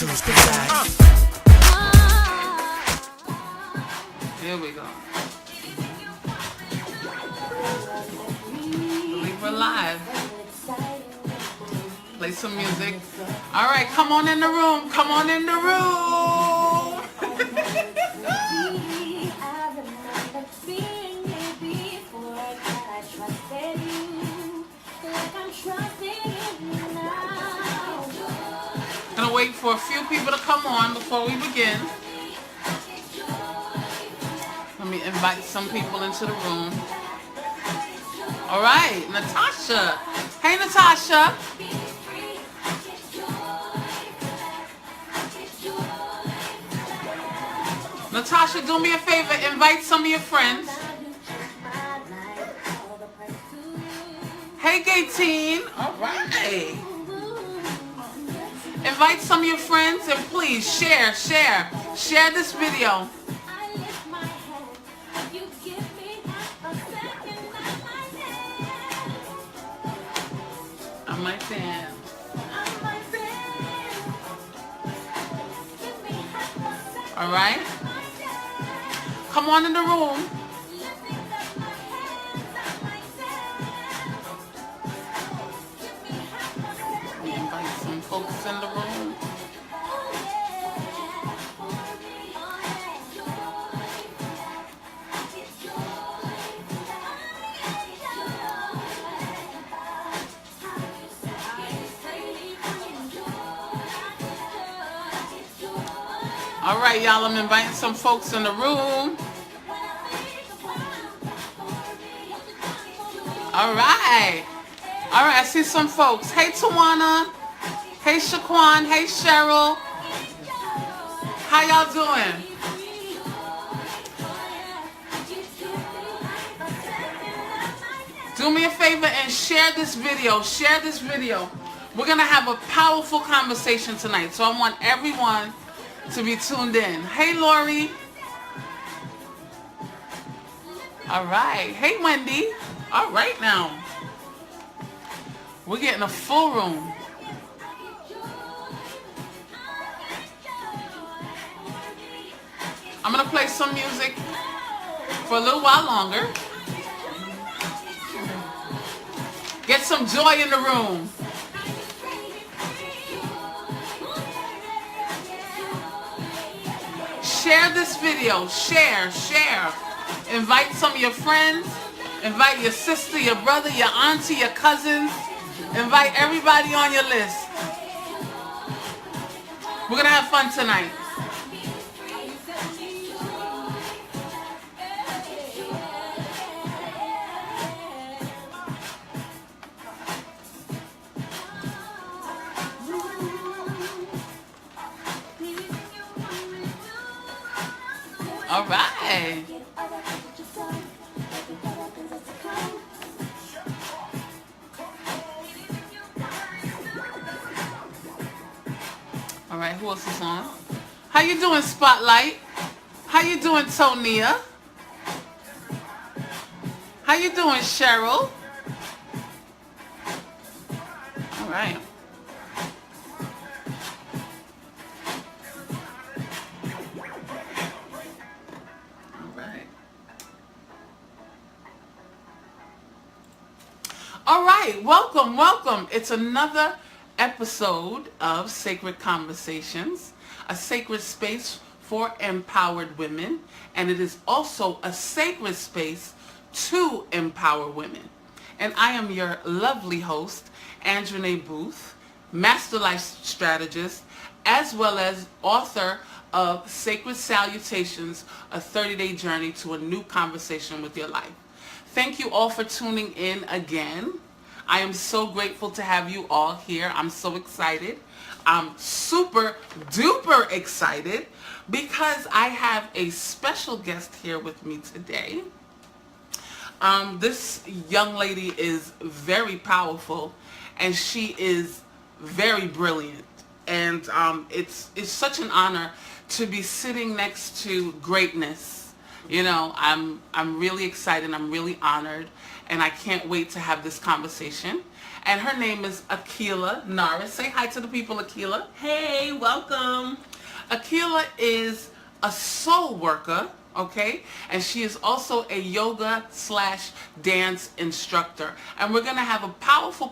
Here we go. Believe we're live. Play some music. All right, come on in the room. Come on in the room. Gonna wait for a few people to come on before we begin. Let me invite some people into the room. All right, Natasha. Hey, Natasha. Natasha, do me a favor. Invite some of your friends. Hey, Gay Teen. All right. Invite some of your friends and please share this video. I'm my fan. All right. Come on in the room. Let me invite some folks in the room. All right, y'all, I'm inviting some folks in the room. All right. All right, I see some folks. Hey, Tawana. Hey, Shaquan. Hey, Cheryl. How y'all doing? Do me a favor and share this video. Share this video. We're going to have a powerful conversation tonight, so I want everyone to be tuned in. Hey, Lori. All right. Hey, Wendy. All right now. We're getting a full room. I'm going to play some music for a little while longer. Get some joy in the room. Share this video. Share. Invite some of your friends. Invite your sister, your brother, your auntie, your cousins. Invite everybody on your list. We're going to have fun tonight. All right. All right, who else is on? How you doing, Spotlight? How you doing, Tonia? How you doing, Cheryl? All right. All right, welcome. It's another episode of Sacred Conversations, a sacred space for empowered women, and it is also a sacred space to empower women. And I am your lovely host, Andrew Booth, Master Life Strategist, as well as author of Sacred Salutations, a 30-day journey to a new conversation with your life. Thank you all for tuning in again. I am so grateful to have you all here. I'm so excited. I'm super duper excited because I have a special guest here with me today. This young lady is very powerful and she is very brilliant. And it's such an honor to be sitting next to greatness. You know, I'm really excited. I'm really honored. And I can't wait to have this conversation. and her name is Aqila Norris. Say hi to the people, Aqila. Hey, welcome. Aqila is a soul worker, okay? And she is also a yoga / dance instructor. And we're going to have a powerful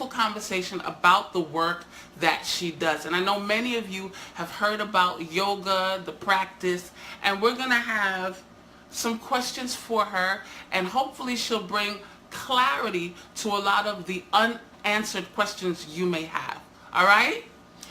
conversation about the work that she does. And I know many of you have heard about yoga, the practice, and we're going to have some questions for her, and hopefully she'll bring clarity to a lot of the unanswered questions you may have. All right?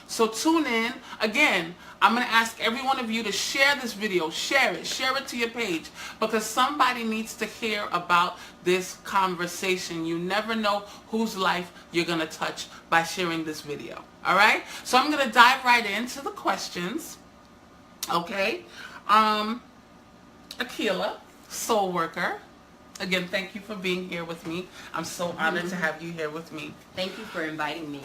So tune in. Again, I'm going to ask every one of you to share this video. Share it to your page, because somebody needs to hear about this conversation. You never know whose life you're going to touch by sharing this video. All right? So I'm going to dive right into the questions. Okay? Aqila, soul worker. Again, thank you for being here with me. I'm so honored to have you here with me. Thank you for inviting me.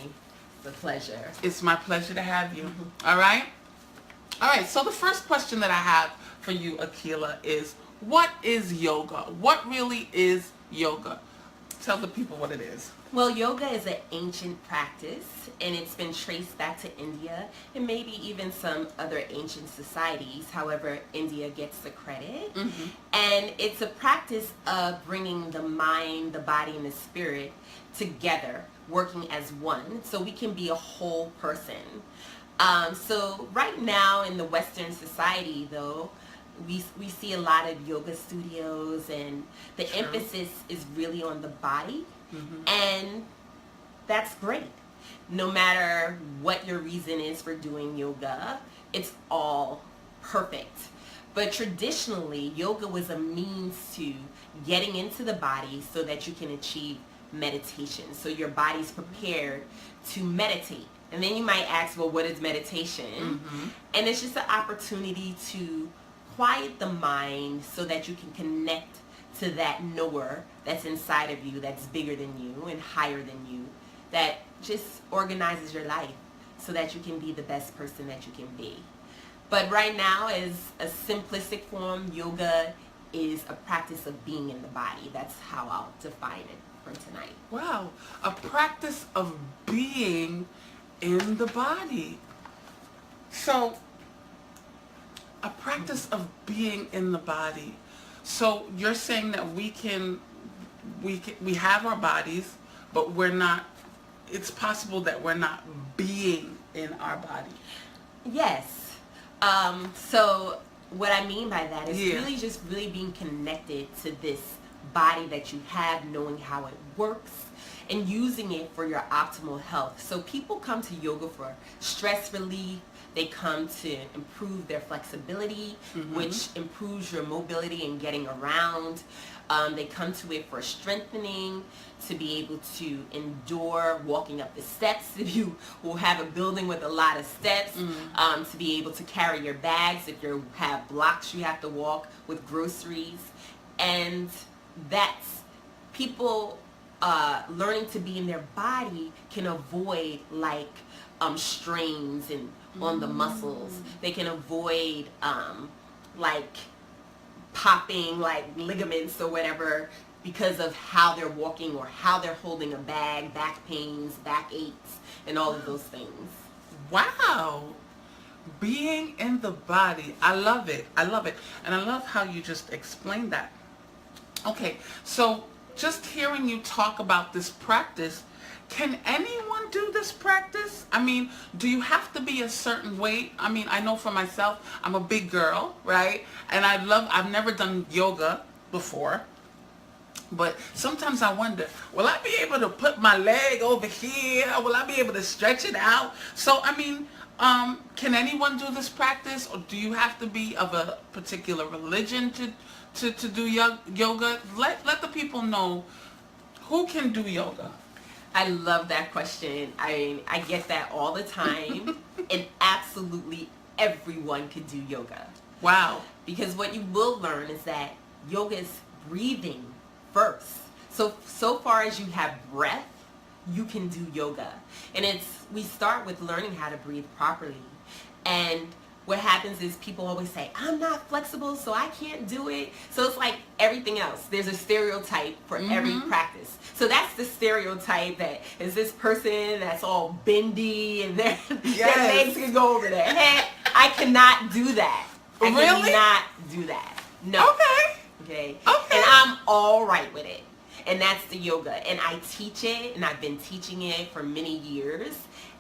It's a pleasure. It's my pleasure to have you. All right? All right, so the first question that I have for you, Aqila, is what is yoga? What really is yoga? Tell the people what it is. Well, yoga is an ancient practice, and it's been traced back to India and maybe even some other ancient societies. However, India gets the credit. And it's a practice of bringing the mind, the body, and the spirit together, working as one, so we can be a whole person. So right now in the Western society, though, we see a lot of yoga studios, and the emphasis is really on the body, and that's great. No matter what your reason is for doing yoga, it's all perfect. But traditionally, yoga was a means to getting into the body so that you can achieve meditation. So your body's prepared to meditate. And then you might ask, well, what is meditation? And it's just an opportunity to quiet the mind so that you can connect to that knower that's inside of you, that's bigger than you and higher than you, that just organizes your life so that you can be the best person that you can be. But right now, as a simplistic form, yoga is a practice of being in the body. That's how I'll define it for tonight. Wow, a practice of being in the body. So, a practice of being in the body. So you're saying that we have our bodies, but we're not, it's possible that we're not being in our body. Yes. So what I mean by that is really just really being connected to this body that you have, knowing how it works, and using it for your optimal health. So people come to yoga for stress relief. They come to improve their flexibility, which improves your mobility and getting around. They come to it for strengthening, to be able to endure walking up the steps if you will have a building with a lot of steps, to be able to carry your bags if you have blocks you have to walk with groceries. And that's people learning to be in their body can avoid like strains and on the muscles. They can avoid like popping like ligaments or whatever because of how they're walking or how they're holding a bag, back pains, back aches, and all of those things. Wow. Being in the body. I love it. I love it. And I love how you just explained that. Okay, so just hearing you talk about this practice, can anyone do this practice? I mean, do you have to be a certain weight? I mean, I know for myself, I'm a big girl, right? And I've never done yoga before. But sometimes I wonder, will I be able to put my leg over here? Will I be able to stretch it out? So, I mean, can anyone do this practice? Or do you have to be of a particular religion to do yoga? Let the people know who can do yoga. I love that question. I get that all the time. And absolutely everyone can do yoga. Wow. Because what you will learn is that yoga is breathing first. So far as you have breath, you can do yoga. And we start with learning how to breathe properly. And what happens is people always say, I'm not flexible, so I can't do it. So it's like everything else. There's a stereotype for every practice. So that's the stereotype, that is this person that's all bendy and their legs can go over their head. I cannot do that. I cannot do that. No. Okay. And I'm all right with it. And that's the yoga. And I teach it, and I've been teaching it for many years.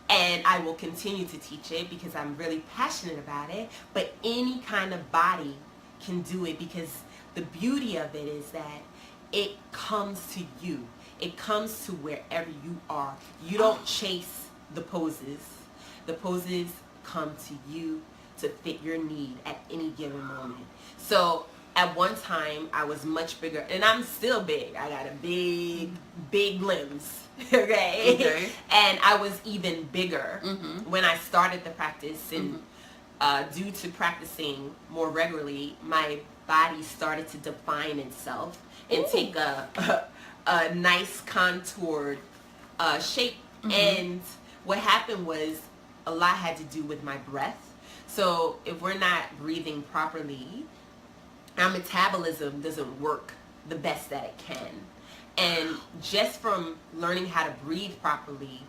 And I will continue to teach it because I'm really passionate about it. But any kind of body can do it, because the beauty of it is that it comes to you. It comes to wherever you are. You don't chase the poses. The poses come to you to fit your need at any given moment. So at one time I was much bigger, and I'm still big. I got a big limbs. Okay. And I was even bigger when I started the practice, and due to practicing more regularly, my body started to define itself and take a nice contoured shape. And what happened was, a lot had to do with my breath. So if we're not breathing properly, our metabolism doesn't work the best that it can. And just from learning how to breathe properly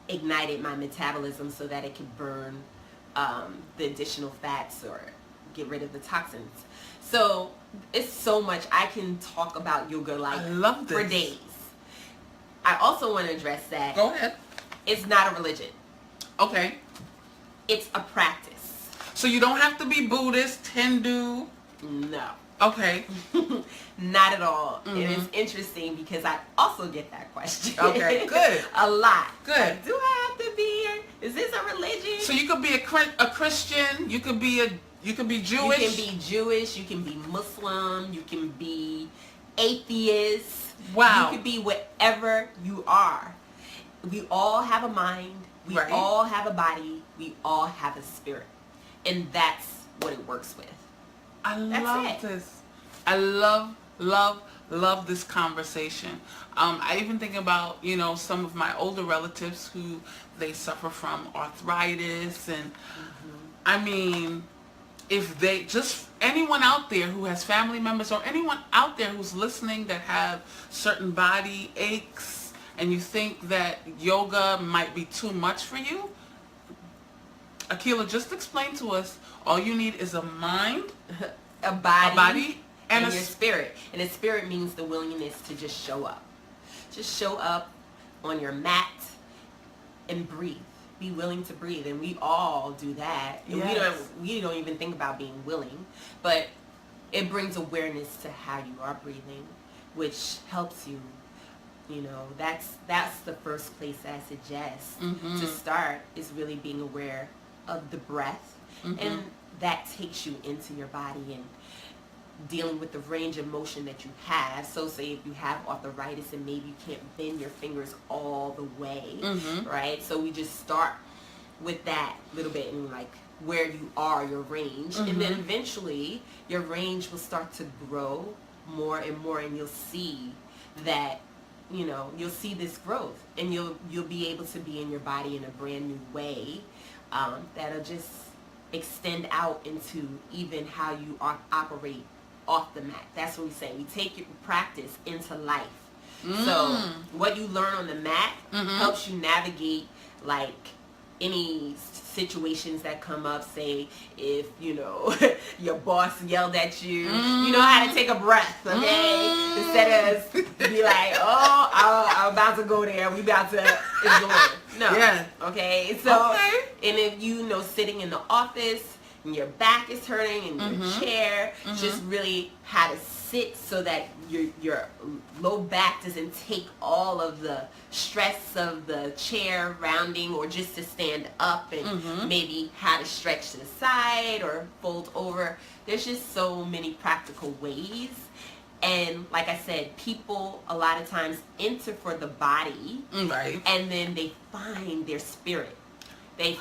ignited my metabolism so that it could burn the additional fats or get rid of the toxins. So it's so much. I can talk about yoga for days. I also want to address that. Go ahead. It's not a religion. Okay. It's a practice. So you don't have to be Buddhist, Hindu? No. Okay. Not at all. It is interesting because I also get that question. Okay, good. A lot. Good. Like, do I have to be here? Is this a religion? So you could be a Christian, you could be Jewish. You can be Jewish, you can be Muslim, you can be atheist. Wow. You could be whatever you are. We all have a mind, we all have a body, we all have a spirit. And that's what it works with. I love this. I love this conversation. I even think about, some of my older relatives who they suffer from arthritis, and I mean, if they anyone out there who has family members, or anyone out there who's listening that have certain body aches, and you think that yoga might be too much for you, Aqila, just explain to us, all you need is a mind, a body and your spirit. And the spirit means the willingness to just show up. Just show up on your mat and breathe. Be willing to breathe. And we all do that. And we don't even think about being willing. But it brings awareness to how you are breathing, which helps you. That's the first place I suggest to start, is really being aware of the breath. And that takes you into your body and dealing with the range of motion that you have. So say if you have arthritis and maybe you can't bend your fingers all the way, right? So we just start with that little bit, and like where you are, your range. And then eventually your range will start to grow more and more, and you'll see that, you'll see this growth, and you'll be able to be in your body in a brand new way that'll just extend out into even how you operate off the mat. That's what we say. We take your practice into life. So what you learn on the mat helps you navigate like any situations that come up. Say if your boss yelled at you, you know how to take a breath, okay? Instead of be like, I'm about to go there, we about to ignore it. No. Yeah. Okay. So and if sitting in the office and your back is hurting and your chair, just really how to sit so that your low back doesn't take all of the stress of the chair rounding, or just to stand up, and maybe how to stretch to the side or fold over. There's just so many practical ways. And like I said, people a lot of times enter for the body, and then they find their spirit. They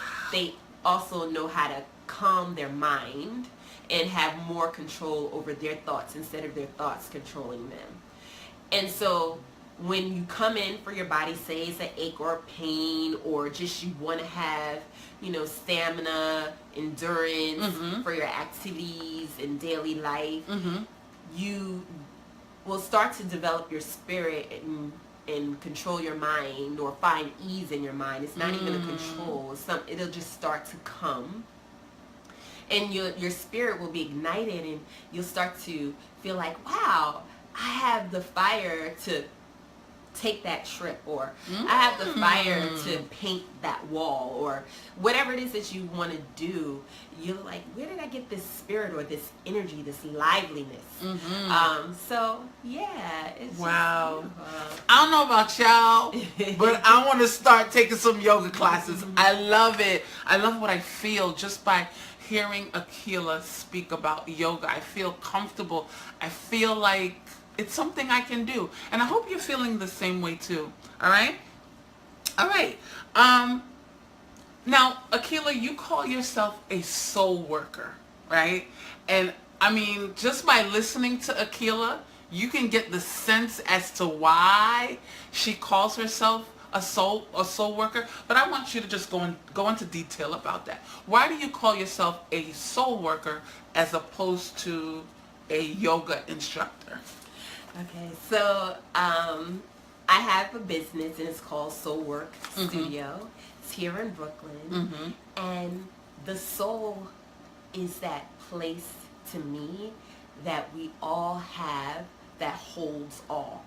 also know how to calm their mind and have more control over their thoughts instead of their thoughts controlling them. And so when you come in for your body, say it's an ache or a pain, or just you want to have, stamina, endurance for your activities in daily life, you will start to develop your spirit and control your mind, or find ease in your mind. It's not even a control. It'll just start to come. And your spirit will be ignited, and you'll start to feel like, wow, I have the fire to take that trip, or I have the fire to paint that wall, or whatever it is that you want to do. You're like, where did I get this spirit or this energy, this liveliness? So yeah, it's wow. Just I don't know about y'all, but I want to start taking some yoga classes. I love it. I love what I feel just by hearing Aqila speak about yoga. I feel comfortable. I feel like it's something I can do. And I hope you're feeling the same way too. All right? All right. Now, Aqila, you call yourself a soul worker, right? And I mean, just by listening to Aqila, you can get the sense as to why she calls herself a soul worker. But I want you to just go into detail about that. Why do you call yourself a soul worker as opposed to a yoga instructor? Okay, so I have a business, and it's called SoulWorker Studio. It's here in Brooklyn, and the soul is that place to me that we all have that holds all.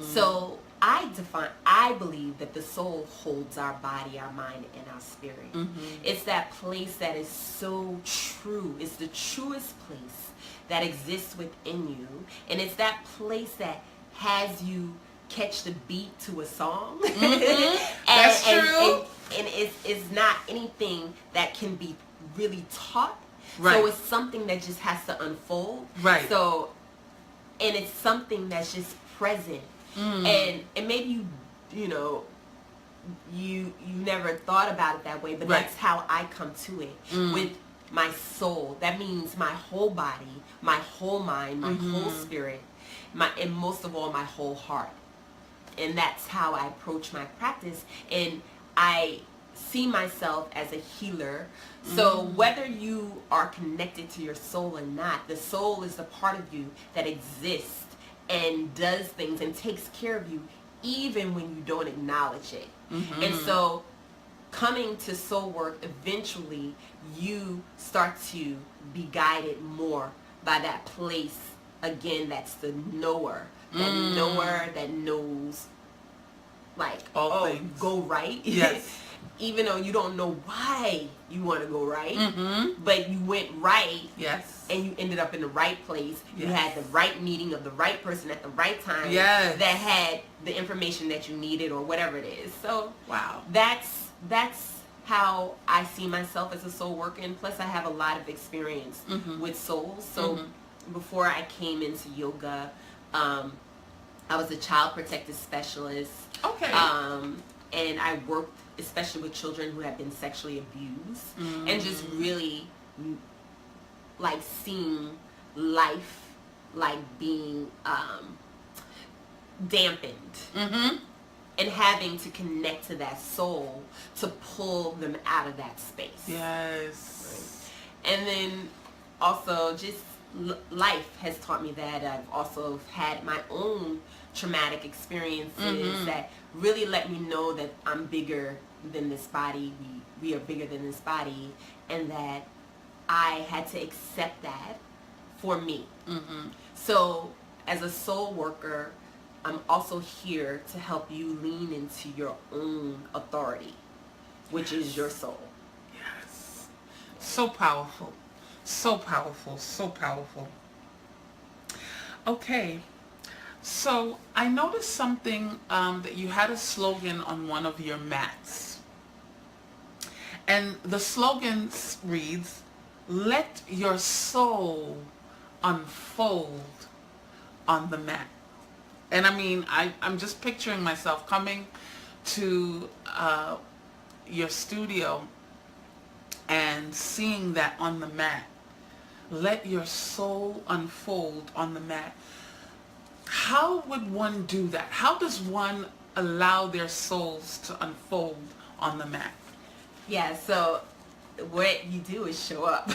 So I believe that the soul holds our body, our mind, and our spirit. It's that place that is so true. It's the truest place that exists within you, and it's that place that has you catch the beat to a song. That's true. And it's not anything that can be really taught. Right. So it's something that just has to unfold. Right. So, and it's something that's just present. And maybe you never thought about it that way, but that's how I come to it. With my soul. That means my whole body, my whole mind, my whole spirit, and most of all, my whole heart. And that's how I approach my practice. And I see myself as a healer. So whether you are connected to your soul or not, the soul is the part of you that exists and does things and takes care of you even when you don't acknowledge it. And so coming to soul work, eventually you start to be guided more by that place, again, that's the knower. That knower that knows, like, all things. Go right. Yes. Even though you don't know why you want to go right, but you went right. Yes. And you ended up in the right place. You had the right meeting of the right person at the right time. Yes. That had the information that you needed, or whatever it is. So wow. That's how I see myself as a soul worker. And plus I have a lot of experience with souls. So before I came into yoga, I was a child protective specialist. Okay. And I worked especially with children who have been sexually abused, and just really like seeing life like being dampened, and having to connect to that soul to pull them out of that space. Yes. Right. And then also just life has taught me that. I've also had my own traumatic experiences that really let me know that I'm bigger than this body. We are bigger than this body, and that I had to accept that for me. So as a soul worker, I'm also here to help you lean into your own authority, which is your soul. Yes. So powerful. So powerful. So powerful. Okay. So I noticed something, that you had a slogan on one of your mats. And the slogan reads, "Let your soul unfold on the mat." And I mean, I'm just picturing myself coming to your studio and seeing that on the mat. Let your soul unfold on the mat. how would one do that? How does one allow their souls to unfold on the mat? Yeah, so what you do is show up.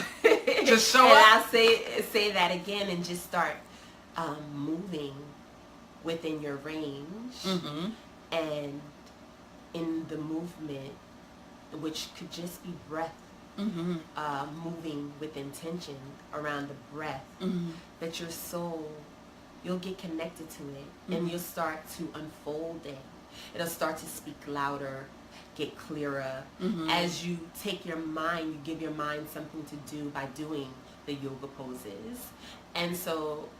Just show and up? I'll say that again and just start moving within your range. Mm-hmm. And in the movement, which could just be breath, Mm-hmm. moving with intention around the breath, Mm-hmm. that your soul, you'll get connected to it, Mm-hmm. and you'll start to unfold it. It'll start to speak louder, get clearer. Mm-hmm. As you take your mind, you give your mind something to do by doing the yoga poses. And so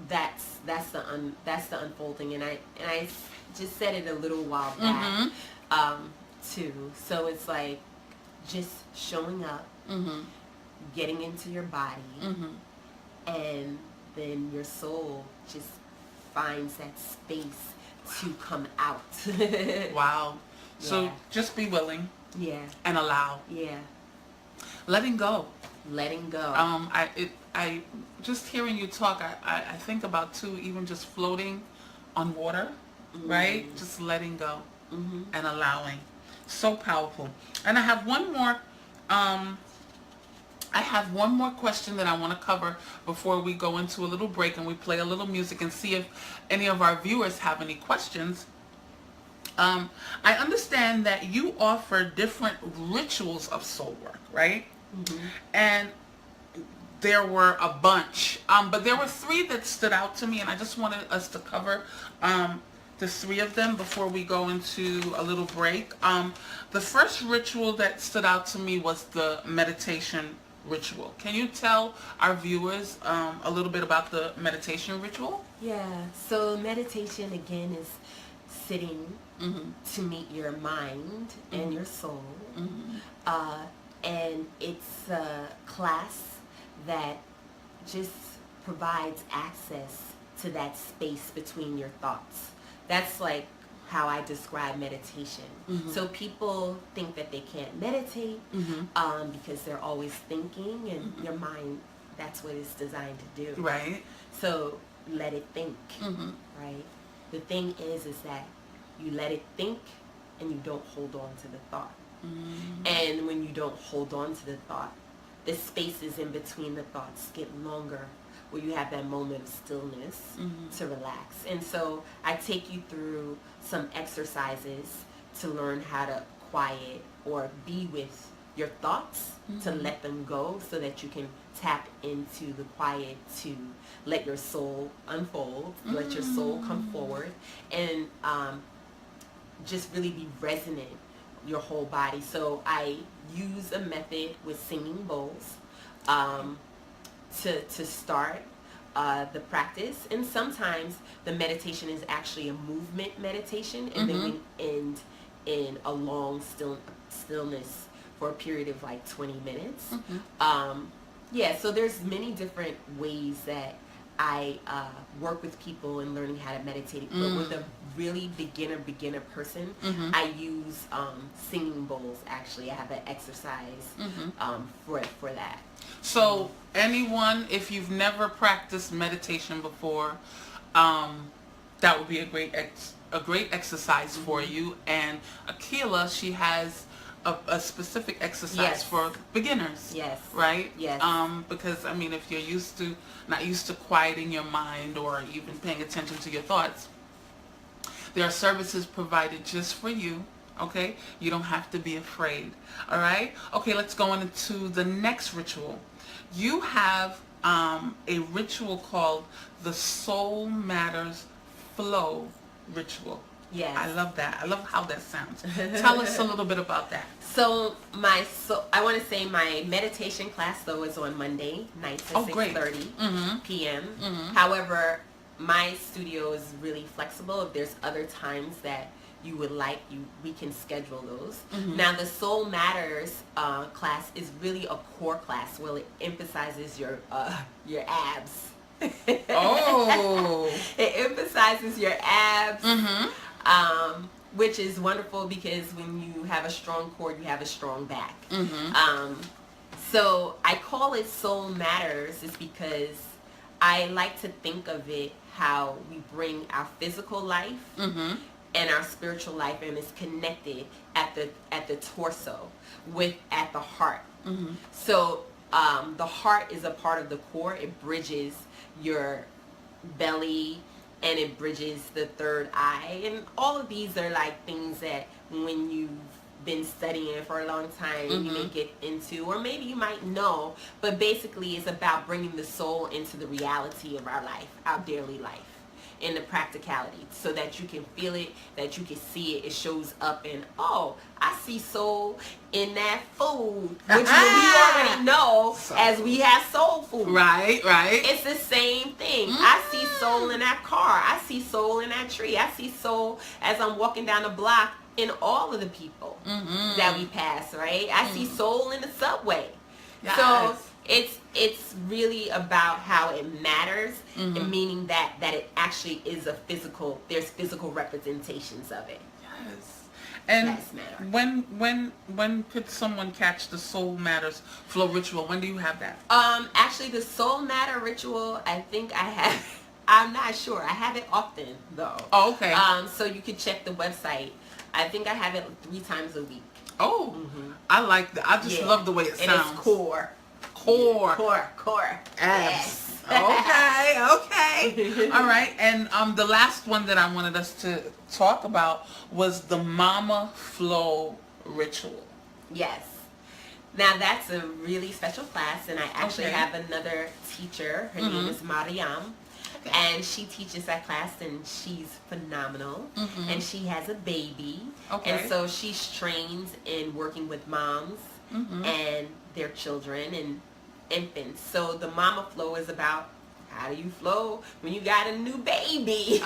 that's the unfolding. And I just said it a little while back, Mm-hmm. too. So it's like just showing up, Mm-hmm. getting into your body, Mm-hmm. and then your soul just finds that space to come out. Wow. So Yeah. just be willing Yeah, and allow. yeah. Letting go. Letting go. I just hearing you talk, I think about too, even just floating on water, right? Just letting go Mm-hmm. and allowing. So powerful. And I have one more question that I want to cover before we go into a little break and we play a little music and see if any of our viewers have any questions. I understand that you offer different rituals of soul work, right? Mm-hmm. And there were a bunch, but there were 3 that stood out to me, and I just wanted us to cover the 3 of them before we go into a little break. The first ritual that stood out to me was the meditation ritual. Can you tell our viewers a little bit about the meditation ritual? Yeah. So meditation again is sitting Mm-hmm. to meet your mind and your soul. Mm-hmm. And it's a class that just provides access to that space between your thoughts. That's like how I describe meditation. Mm-hmm. So people think that they can't meditate Mm-hmm. because they're always thinking, and your mind, that's what it's designed to do. Right. So let it think, Mm-hmm. right? The thing is that you let it think and you don't hold on to the thought. Mm-hmm. And when you don't hold on to the thought, the spaces in between the thoughts get longer, where you have that moment of stillness to relax. And so I take you through some exercises to learn how to quiet or be with your thoughts, to let them go, so that you can tap into the quiet, to let your soul unfold, let your soul come forward, and just really be resonant your whole body. So I use a method with singing bowls to start the practice. And sometimes the meditation is actually a movement meditation, and then we end in a long stillness for a period of like 20 minutes. Yeah, so there's many different ways that I work with people in learning how to meditate. But with a really beginner person, I use singing bowls. Actually, I have an exercise for that. So anyone, if you've never practiced meditation before, that would be a great exercise for you. And Aqila, she has a specific exercise for beginners. Yes. Right? Yes. Because I mean, if you're not used to quieting your mind or even paying attention to your thoughts, there are services provided just for you. Okay? You don't have to be afraid. All right? Okay, let's go into the next ritual. You have a ritual called the Soul Matters Flow ritual. Yes. I love that. I love how that sounds. Tell us a little bit about that. So I want to say my meditation class though is on Monday nights at 6:30 p.m. However, my studio is really flexible. If there's other times that you would like, we can schedule those. Now the Soul Matters class is really a core class where it emphasizes your abs. Oh. It emphasizes your abs. Which is wonderful because when you have a strong core, you have a strong back. So I call it Soul Matters is because I like to think of it how we bring our physical life and our spiritual life, and it's connected at the torso at the heart. So the heart is a part of the core. It bridges your belly and it bridges the third eye, and all of these are like things that when you've been studying for a long time you may get into, or maybe you might know, but basically it's about bringing the soul into the reality of our life, our daily life, in the practicality, so that you can feel it, that you can see it. It shows up in, oh, I see soul in that food, which we already know as we have soul food. Right. It's the same thing. I see soul in that car. I see soul in that tree. I see soul as I'm walking down the block in all of the people that we pass, right? I see soul in the subway. Yes. So it's really about how it matters, and meaning that it actually is there's physical representations of it. Yes. And when could someone catch the Soul Matters Flow Ritual? When do you have that? Actually, the Soul Matter Ritual, I think I have. I'm not sure. I have it often though. Oh, okay. So you can check the website. I think I have it 3 times a week. Oh, I like that. I just love the way it sounds. And it's core. Yes. Okay. All right. And the last one that I wanted us to talk about was the Mama Flow Ritual. Yes. Now that's a really special class, and I actually have another teacher. Her name is Mariam. And she teaches that class, and she's phenomenal. And she has a baby. And so she's trained in working with moms and their children and infants. So the Mama Flow is about how do you flow when you got a new baby.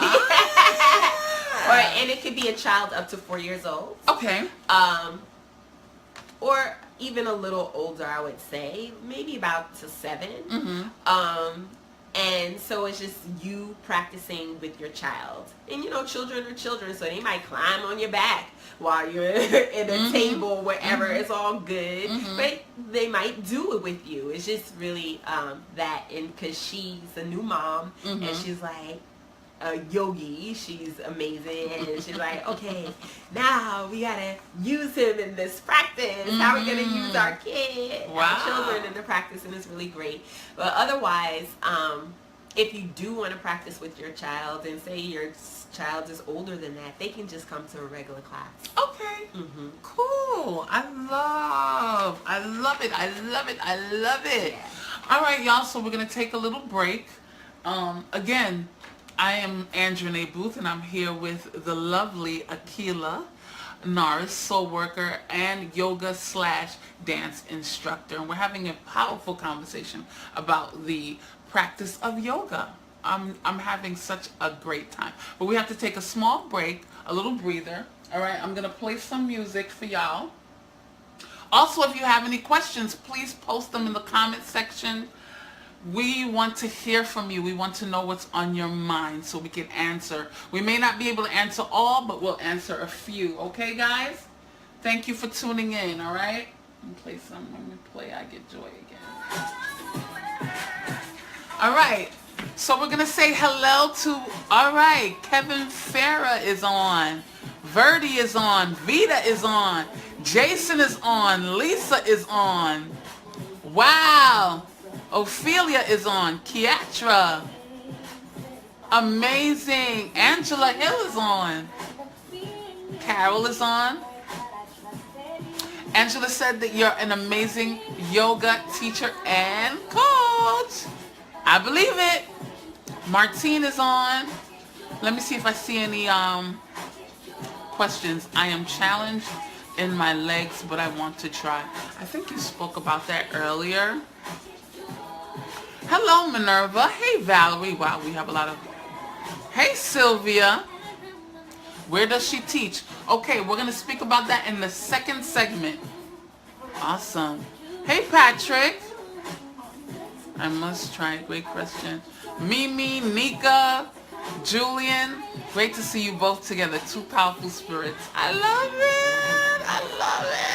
And it could be a child up to 4 years old. Or even a little older, I would say, maybe about to 7. And so it's just you practicing with your child. And you know, children are children, so they might climb on your back while you're in a table, wherever. It's all good. But they might do it with you. It's just really that, and because she's a new mom, and she's like a yogi, she's amazing, and she's like, okay, now we gotta use him in this practice. How are we gonna use our kid, our children in the practice? And it's really great. But otherwise, if you do want to practice with your child, and say your child is older than that, they can just come to a regular class. Cool. I love it. Yeah. All right, y'all, so we're gonna take a little break. Again, I am Andrea Booth, and I'm here with the lovely Aqila Norris, SoulWorker and yoga/dance instructor. And we're having a powerful conversation about the practice of yoga. I'm having such a great time. But we have to take a small break, a little breather. All right, I'm going to play some music for y'all. Also, if you have any questions, please post them in the comment section. We want to hear from you. We want to know what's on your mind so we can answer. We may not be able to answer all, but we'll answer a few. Okay, guys? Thank you for tuning in, all right? Let me play I Get Joy again. All right. So we're going to say hello to, all right, Kevin Farah is on. Verdi is on. Vita is on. Jason is on. Lisa is on. Wow. Ophelia is on. Kiatra. Amazing. Angela Hill is on. Carol is on. Angela said that you're an amazing yoga teacher and coach. I believe it. Martine is on. Let me see if I see any questions. I am challenged in my legs, but I want to try. I think you spoke about that earlier. Hello, Minerva. Hey, Valerie. Wow, we have a lot of... Hey, Sylvia. Where does she teach? Okay, we're going to speak about that in the second segment. Awesome. Hey, Patrick. I must try. Great question. Mimi, Nika, Julian. Great to see you both together. Two powerful spirits. I love it. I love it.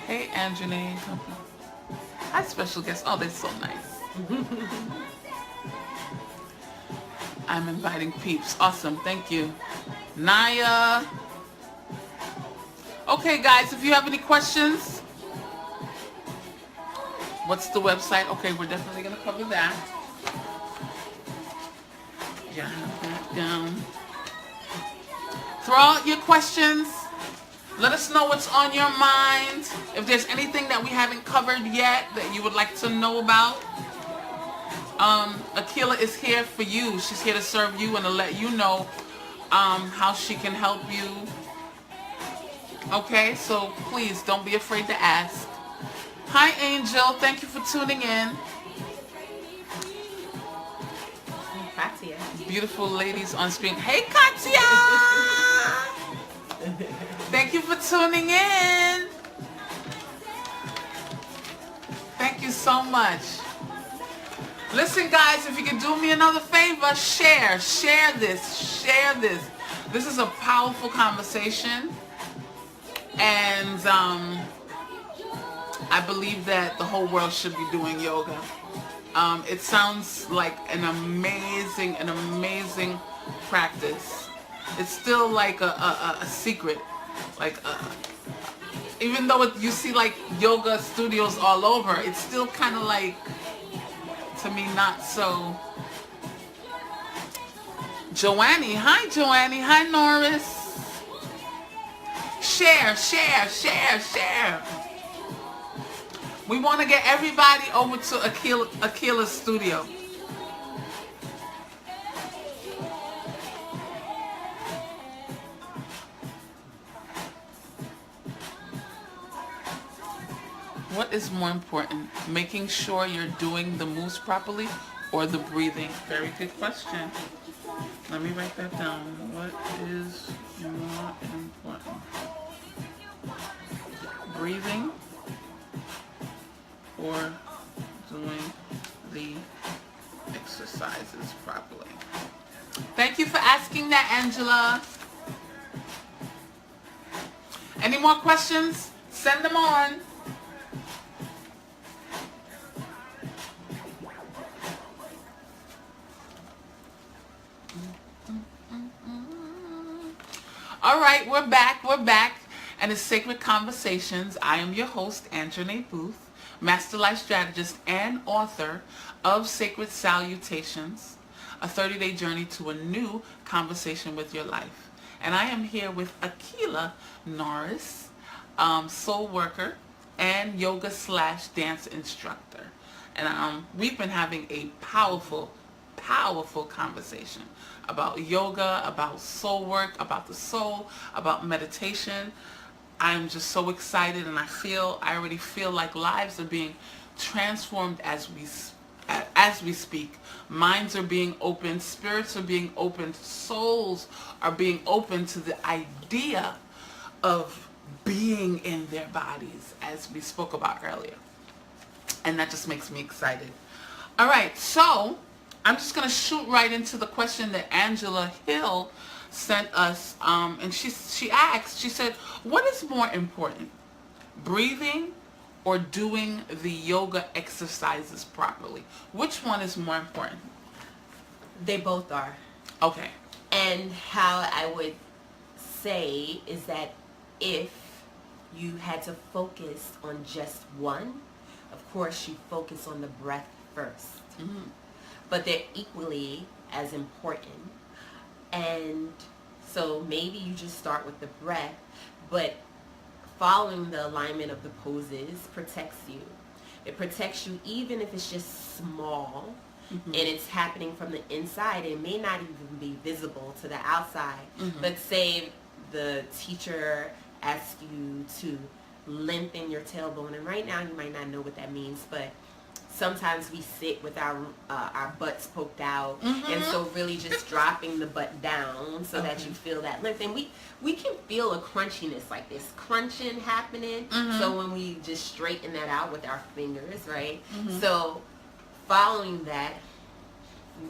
Hey, Anjanae. Hi, special guest. Oh, they're so nice. I'm inviting peeps. Awesome. Thank you. Naya. Okay, guys, if you have any questions, what's the website? Okay, we're definitely going to cover that. Jot that down. Throw out your questions. Let us know what's on your mind. If there's anything that we haven't covered yet that you would like to know about. Aqila is here for you. She's here to serve you and to let you know how she can help you. Okay, so please don't be afraid to ask. Hi, Angel. Thank you for tuning in. Katia. Beautiful ladies on screen. Hey, Katia! Thank you for tuning in. Thank you so much. Listen, guys, if you can do me another favor, share this. This is a powerful conversation, and I believe that the whole world should be doing yoga. It sounds like an amazing practice. It's still like a secret, like even though you see like yoga studios all over, it's still kind of like, to me, not so. Joannie, hi Joannie, hi Norris. Share. We want to get everybody over to Aqila's studio. What is more important, making sure you're doing the moves properly or the breathing? Very good question. Let me write that down. What is more important? Breathing or doing the exercises properly? Thank you for asking that, Angela. Any more questions? Send them on. All right, we're back, and it's Sacred Conversations. I am your host, Anjanae Booth, Master Life Strategist and author of Sacred Salutations, a 30-day journey to a new conversation with your life. And I am here with Aqila Norris, SoulWorker and yoga/dance instructor. And we've been having a powerful conversation about yoga, about soul work, about the soul, about meditation. I'm just so excited, and I already feel like lives are being transformed as we speak. Minds are being opened, spirits are being opened, souls are being opened to the idea of being in their bodies, as we spoke about earlier. And that just makes me excited. All right, so I'm just going to shoot right into the question that Angela Hill sent us. And she said, what is more important, breathing or doing the yoga exercises properly? Which one is more important? They both are. Okay. And how I would say is that if you had to focus on just one, of course you focus on the breath first. Mm-hmm. But they're equally as important. And so maybe you just start with the breath, but following the alignment of the poses protects you. It protects you even if it's just small, mm-hmm. and it's happening from the inside. It may not even be visible to the outside. Mm-hmm. But say the teacher asks you to lengthen your tailbone, and right now you might not know what that means, but sometimes we sit with our butts poked out, mm-hmm. and so really just dropping the butt down so that you feel that length. And we can feel a crunchiness, like this crunching happening. Mm-hmm. So when we just straighten that out with our fingers, right? Mm-hmm. So following that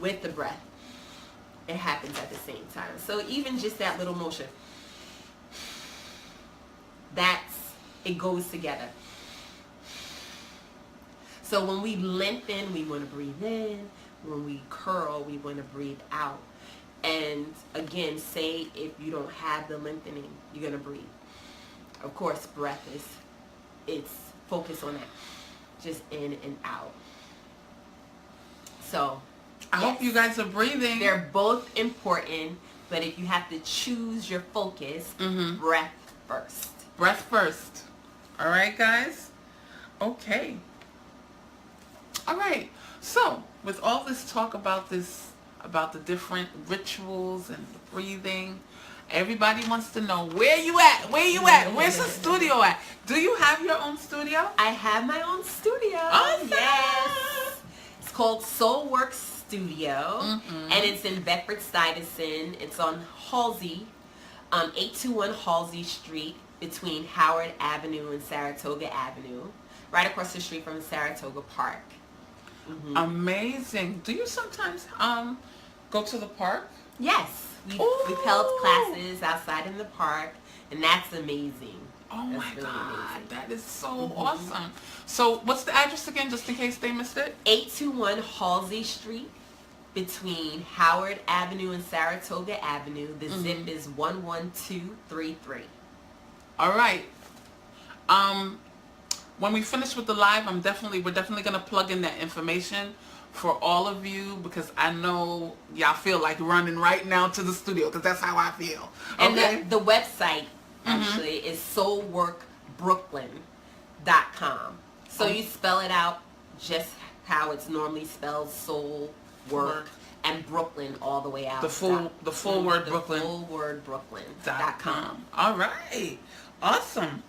with the breath, it happens at the same time. So even just that little motion, it goes together. So when we lengthen, we want to breathe in. When we curl, we want to breathe out. And again, say if you don't have the lengthening, you're going to breathe. Of course, breath it's focus on that. Just in and out. So, I hope you guys are breathing. They're both important, but if you have to choose your focus, breath first. Breath first. All right, guys? Okay. All right. So, with all this talk about the different rituals and the breathing, everybody wants to know, where you at? Where you at? Where's the studio at? Do you have your own studio? I have my own studio. Awesome. Yes. It's called SoulWorker Studio, and it's in Bedford-Stuyvesant. It's on Halsey, 821 Halsey Street, between Howard Avenue and Saratoga Avenue, right across the street from Saratoga Park. Amazing. Do you sometimes go to the park? Yes. We've held classes outside in the park, and that's amazing. Oh my God, that is so awesome. So what's the address again, just in case they missed it? 821 Halsey Street, between Howard Avenue and Saratoga Avenue. The zip is 11233. All right. When we finish with the live, we're definitely gonna plug in that information for all of you, because I know y'all feel like running right now to the studio, because that's how I feel. Okay? And the website actually is soulworkbrooklyn.com. So you spell it out just how it's normally spelled, soul work and Brooklyn all the way out. The full word Brooklyn. Full word Brooklyn.com. All right. Awesome.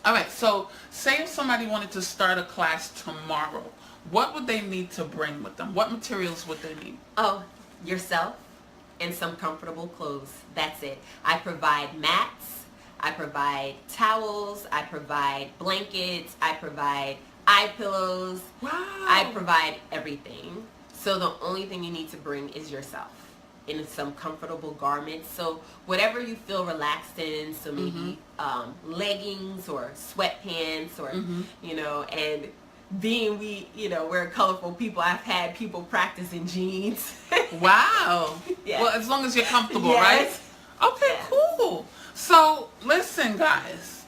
All right. So say if somebody wanted to start a class tomorrow, what would they need to bring with them? What materials would they need? Oh, yourself and some comfortable clothes. That's it. I provide mats. I provide towels. I provide blankets. I provide eye pillows. Wow. I provide everything. So the only thing you need to bring is yourself in some comfortable garments. So whatever you feel relaxed in, so maybe leggings or sweatpants or, you know, and being we're colorful people, I've had people practice in jeans. Wow. Yeah. Well, as long as you're comfortable, Yes. right? Okay, cool. So listen, guys,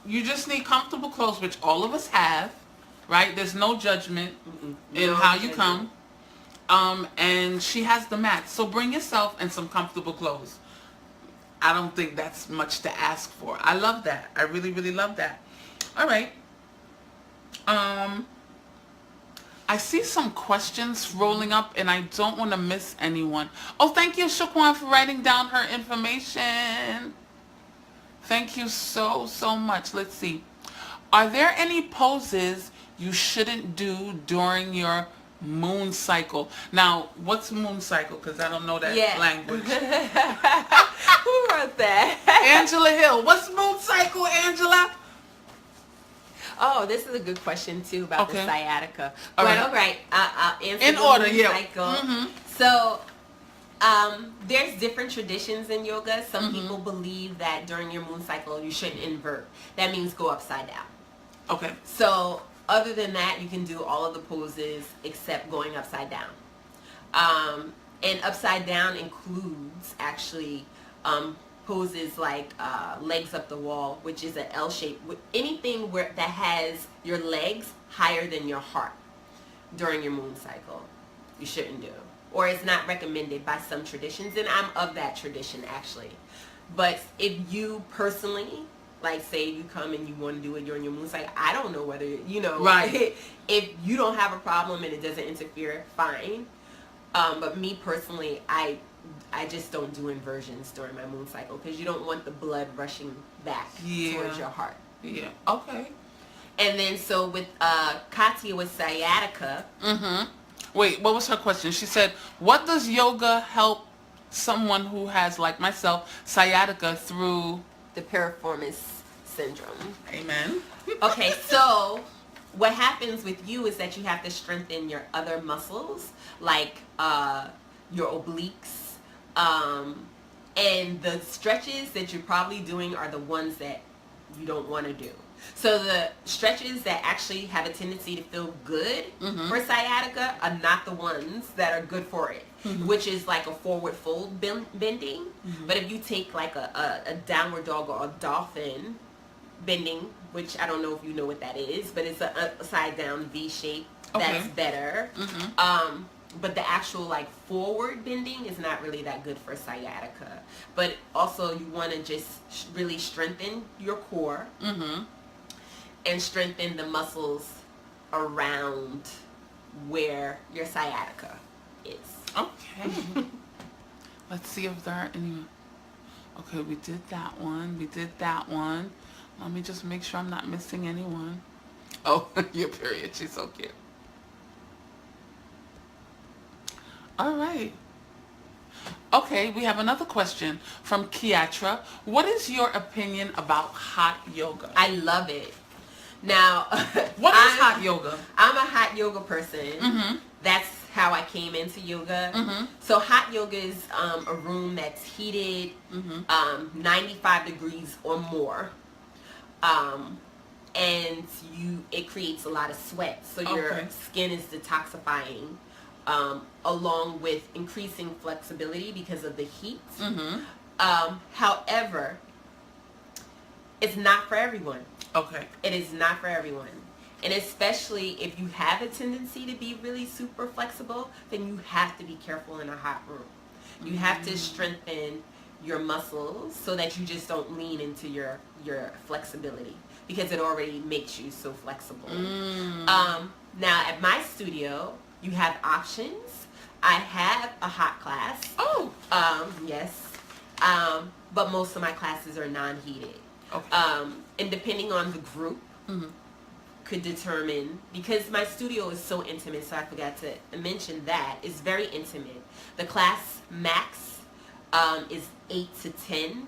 you just need comfortable clothes, which all of us have, right? There's no judgment in how you come. And she has the mats. So bring yourself and some comfortable clothes. I don't think that's much to ask for. I love that. I really, really love that. All right. I see some questions rolling up, and I don't want to miss anyone. Oh, thank you, Shaquan, for writing down her information. Thank you so, so much. Let's see. Are there any poses you shouldn't do during your moon cycle? Now, what's moon cycle? Because I don't know that language. Who wrote that? Angela Hill. What's moon cycle, Angela? Oh, this is a good question too about the sciatica. All But right. all right, I'll answer In the order, moon yeah. cycle. So, there's different traditions in yoga. Some people believe that during your moon cycle you shouldn't invert. That means go upside down. Okay. So, other than that, you can do all of the poses except going upside down. And upside down includes actually poses like legs up the wall, which is an L shape. Anything that has your legs higher than your heart during your moon cycle, you shouldn't do. Or it's not recommended by some traditions, and I'm of that tradition actually. But if you personally, like say you come and you want to do it during your moon cycle, I don't know whether, Right. If you don't have a problem and it doesn't interfere, fine. But me personally, I just don't do inversions during my moon cycle because you don't want the blood rushing back towards your heart. Yeah. Okay. And then so with Katya with sciatica. Wait, what was her question? She said, what does yoga help someone who has, like myself, sciatica through The piriformis syndrome. Amen. Okay, so what happens with you is that you have to strengthen your other muscles, like your obliques. And the stretches that you're probably doing are the ones that you don't want to do. So the stretches that actually have a tendency to feel good for sciatica are not the ones that are good for it, which is like a forward fold bending. But if you take like a downward dog or a dolphin bending, which I don't know if you know what that is, but it's a upside down V shape, that's better. But the actual like forward bending is not really that good for sciatica. But also you want to just really strengthen your core and strengthen the muscles around where your sciatica is. Okay. Let's see if there are any. Okay, we did that one. We did that one. Let me just make sure I'm not missing anyone. Oh, your period. She's so cute. All right. Okay, we have another question from Kiatra. What is your opinion about hot yoga? I love it. Now, what is hot yoga? I'm a hot yoga person. That's how I came into yoga. So hot yoga is a room that's heated 95 degrees or more. And it creates a lot of sweat. So your skin is detoxifying. Along with increasing flexibility because of the heat. However, it's not for everyone. Okay. It is not for everyone. And especially if you have a tendency to be really super flexible, then you have to be careful in a hot room. You have to strengthen your muscles so that you just don't lean into your flexibility, because it already makes you so flexible. Now at my studio, you have options. I have a hot class. Oh. Yes. But most of my classes are non-heated. Okay. And depending on the group, could determine, because my studio is so intimate, so I forgot to mention that. It's very intimate. The class max is 8 to 10.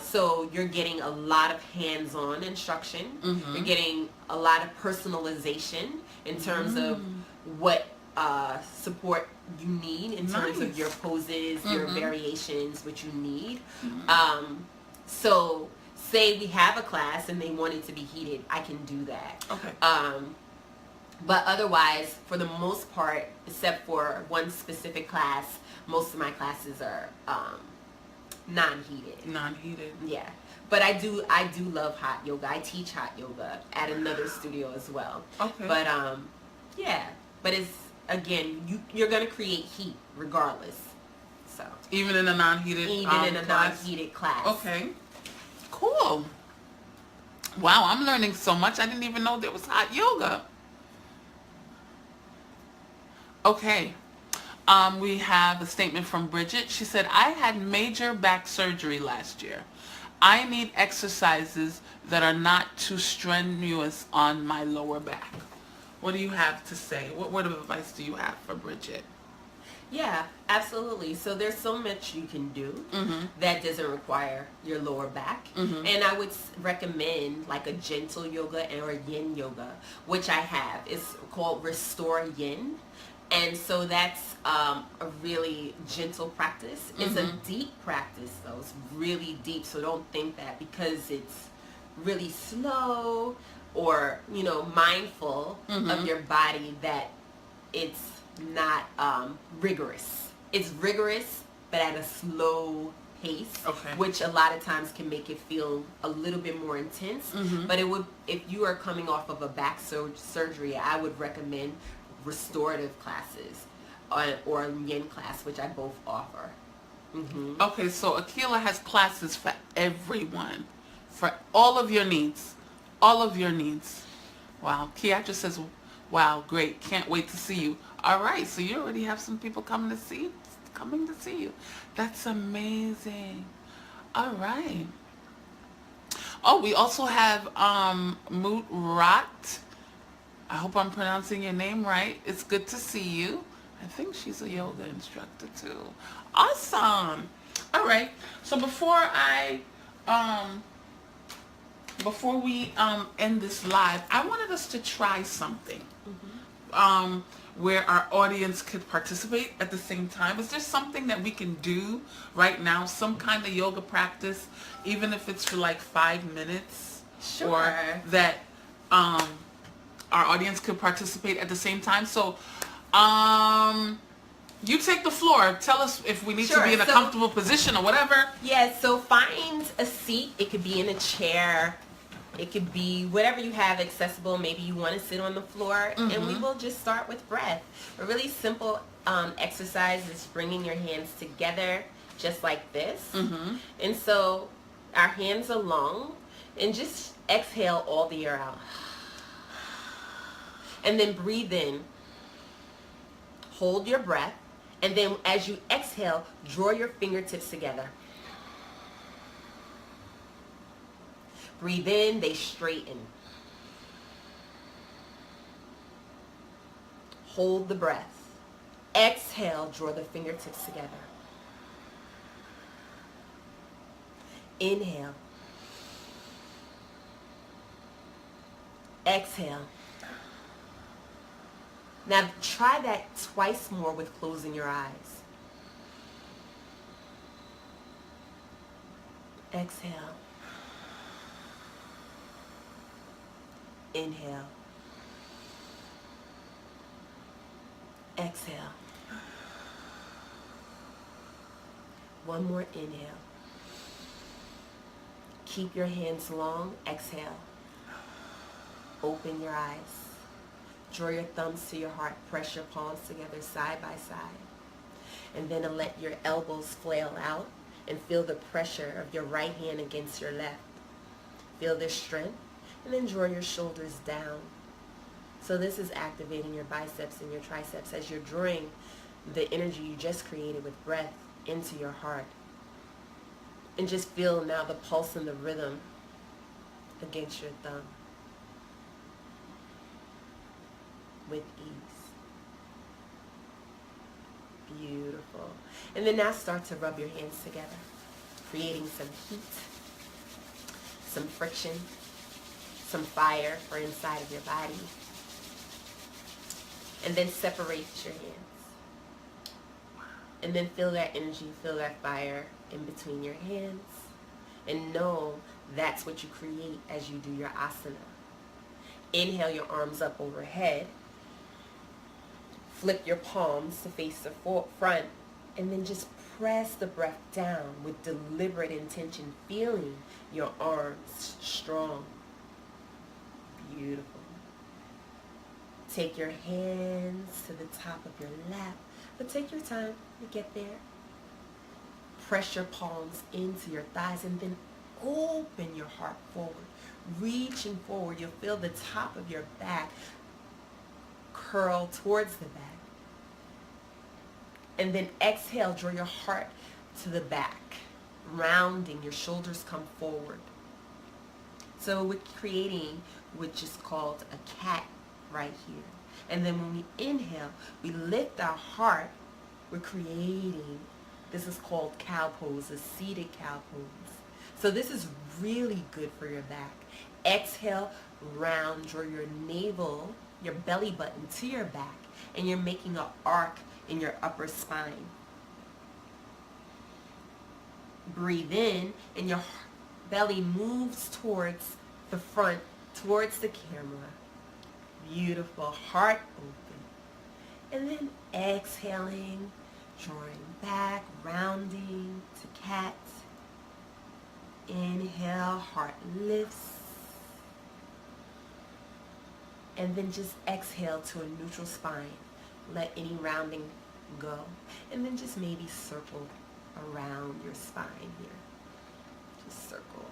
So you're getting a lot of hands-on instruction. You're getting a lot of personalization in terms of what support you need in terms of your poses, your variations, what you need. So say we have a class and they want it to be heated, I can do that. Okay. But otherwise, for the most part, except for one specific class, most of my classes are non-heated. Non-heated. Yeah. But I do love hot yoga. I teach hot yoga at another studio as well. Okay. But yeah. But it's, again, you're gonna create heat regardless. So even in a non-heated non-heated class. Okay. Cool. Wow, I'm learning so much. I didn't even know there was hot yoga. Okay. We have a statement from Bridget. She said, I had major back surgery last year. I need exercises that are not too strenuous on my lower back. What do you have to say? What word of advice do you have for Bridget? Yeah, absolutely. So there's so much you can do that doesn't require your lower back. And I would recommend like a gentle yoga or yin yoga, which I have. It's called Restore Yin. And so that's a really gentle practice. It's a deep practice though. It's really deep. So don't think that because it's really slow or, mindful of your body that it's not rigorous. It's rigorous, but at a slow pace, which a lot of times can make it feel a little bit more intense. But if you are coming off of a back surgery, I would recommend restorative classes or a yin class, which I both offer. Okay, so Aqila has classes for everyone, for all of your needs. All of your needs. Wow. Kiatra says, wow, great. Can't wait to see you. All right, so you already have some people coming to see you. That's amazing. All right. Oh, we also have Mutrat. I hope I'm pronouncing your name right. It's good to see you. I think she's a yoga instructor too. Awesome. All right. So before we end this live, I wanted us to try something where our audience could participate at the same time. Is there something that we can do right now, some kind of yoga practice, even if it's for like 5 minutes Sure. or that our audience could participate at the same time. So you take the floor. Tell us if we need to be in a comfortable position or whatever. Yeah, so find a seat. It could be in a chair. It could be whatever you have accessible. Maybe you want to sit on the floor. And we will just start with breath. A really simple exercise is bringing your hands together just like this. And so our hands are long. And just exhale all the air out. And then breathe in. Hold your breath. And then as you exhale, draw your fingertips together. Breathe in, they straighten. Hold the breath. Exhale, draw the fingertips together. Inhale. Exhale. Now try that twice more with closing your eyes. Exhale. Inhale. Exhale. One more inhale. Keep your hands long. Exhale. Open your eyes. Draw your thumbs to your heart. Press your palms together side by side. And then let your elbows flail out and feel the pressure of your right hand against your left. Feel the strength. And then draw your shoulders down. So this is activating your biceps and your triceps as you're drawing the energy you just created with breath into your heart. And just feel now the pulse and the rhythm against your thumb. With ease. Beautiful. And then now start to rub your hands together, creating some heat, some friction, some fire for inside of your body. And then separate your hands. And then feel that energy, feel that fire in between your hands. And know that's what you create as you do your asana. Inhale your arms up overhead. Flip your palms to face the front. And then just press the breath down with deliberate intention, feeling your arms strong. Beautiful. Take your hands to the top of your lap, but take your time to get there. Press your palms into your thighs and then open your heart forward. Reaching forward, you'll feel the top of your back curl towards the back. And then exhale, draw your heart to the back, rounding, your shoulders come forward. So we're creating which is called a cat right here. And then when we inhale, we lift our heart. We're creating, this is called cow pose, a seated cow pose. So this is really good for your back. Exhale, round, draw your navel, your belly button to your back, and you're making an arc in your upper spine. Breathe in, and your belly moves towards the front, towards the camera. Beautiful. Heart open. And then exhaling, drawing back, rounding to cat. Inhale, heart lifts. And then just exhale to a neutral spine. Let any rounding go. And then just maybe circle around your spine here. Just circle.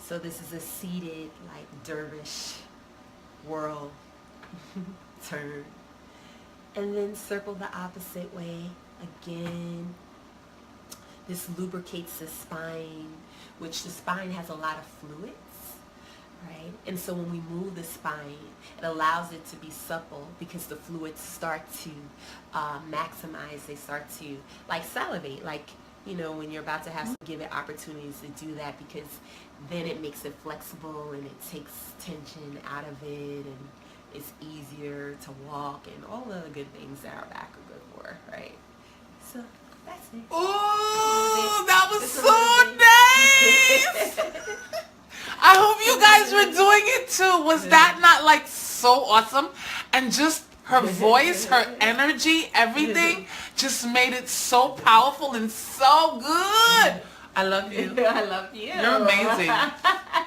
So this is a seated, like dervish whirl turn. And then circle the opposite way again. This lubricates the spine, which the spine has a lot of fluids, right? And so when we move the spine, it allows it to be supple because the fluids start to maximize. They start to like salivate, like, you know, when you're about to have, give it opportunities to do that, because then it makes it flexible and it takes tension out of it, and it's easier to walk and all the other good things that our back are good for, right? So that's it. Oh, that was so nice. I guys were doing it too. Was that not like so awesome? And just her voice, her energy, everything just made it so powerful and so good. I love you. I love you. You're amazing.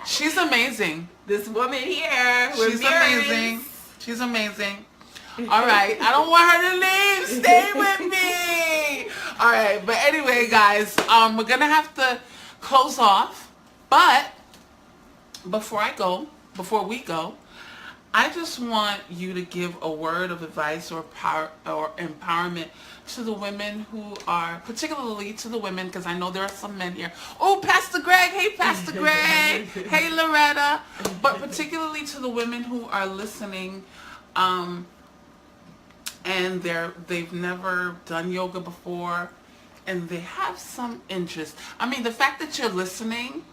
She's amazing. This woman here. She's amazing. She's amazing. All right. I don't want her to leave. Stay with me. All right. But anyway, guys, we're going to have to close off. But before we go, I just want you to give a word of advice or power or empowerment to the women who are, particularly to the women, because I know there are some men here. Oh, Pastor Greg. Hey, Pastor Greg. Hey, Loretta. But particularly to the women who are listening, and they've never done yoga before, and they have some interest. I mean, the fact that you're listening,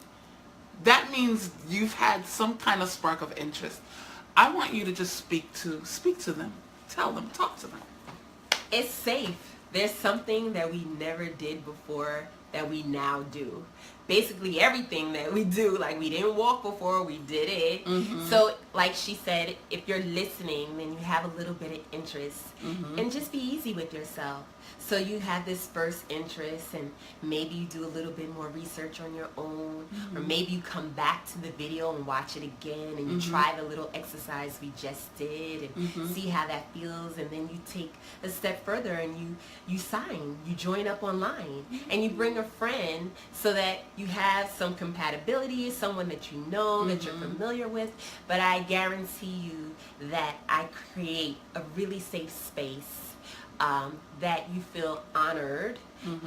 that means you've had some kind of spark of interest. I want you to just speak to them. Tell them, talk to them. It's safe. There's something that we never did before that we now do. Basically everything that we do, like we didn't walk before, we did it. So like she said, if you're listening, then you have a little bit of interest, and just be easy with yourself. So you have this first interest, and maybe you do a little bit more research on your own, or maybe you come back to the video and watch it again, and you try the little exercise we just did, and see how that feels, and then you take a step further, and you sign, you join up online, and you bring a friend so that you have some compatibility, someone that you know, that you're familiar with. But I guarantee you that I create a really safe space, that you feel honored,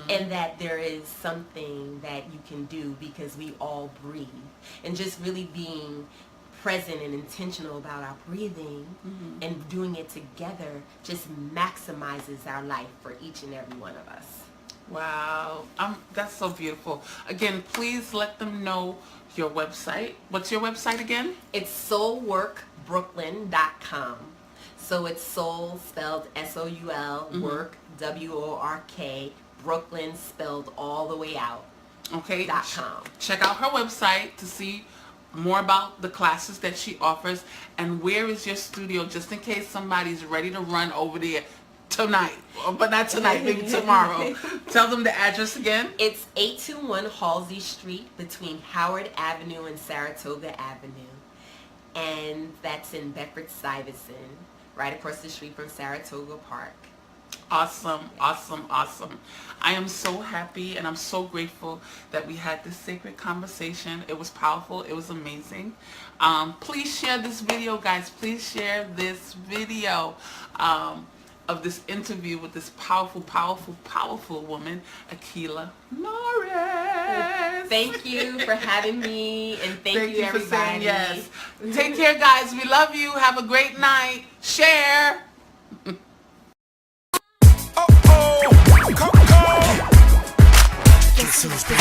and that there is something that you can do, because we all breathe. And just really being present and intentional about our breathing and doing it together just maximizes our life for each and every one of us. Wow. That's so beautiful. Again, please let them know your website. What's your website again? It's SoulWorkBrooklyn.com. So it's soul spelled S-O-U-L, work, W-O-R-K, Brooklyn spelled all the way out. Okay. .com. Check out her website to see more about the classes that she offers. And where is your studio, just in case somebody's ready to run over there tonight, but not tonight, maybe tomorrow. Tell them the address again. It's 821 Halsey Street between Howard Avenue and Saratoga Avenue. And that's in Bedford-Stuyvesant, right across the street from Saratoga Park. Awesome, awesome, awesome. I am so happy and I'm so grateful that we had this sacred conversation. It was powerful. It was amazing. Please share this video, guys. Please share this video of this interview with this powerful, powerful, powerful woman, Aqila Norris. Thank you for having me, and thank you everybody. For saying yes. Take care, guys. We love you. Have a great night. Share. Guess who's the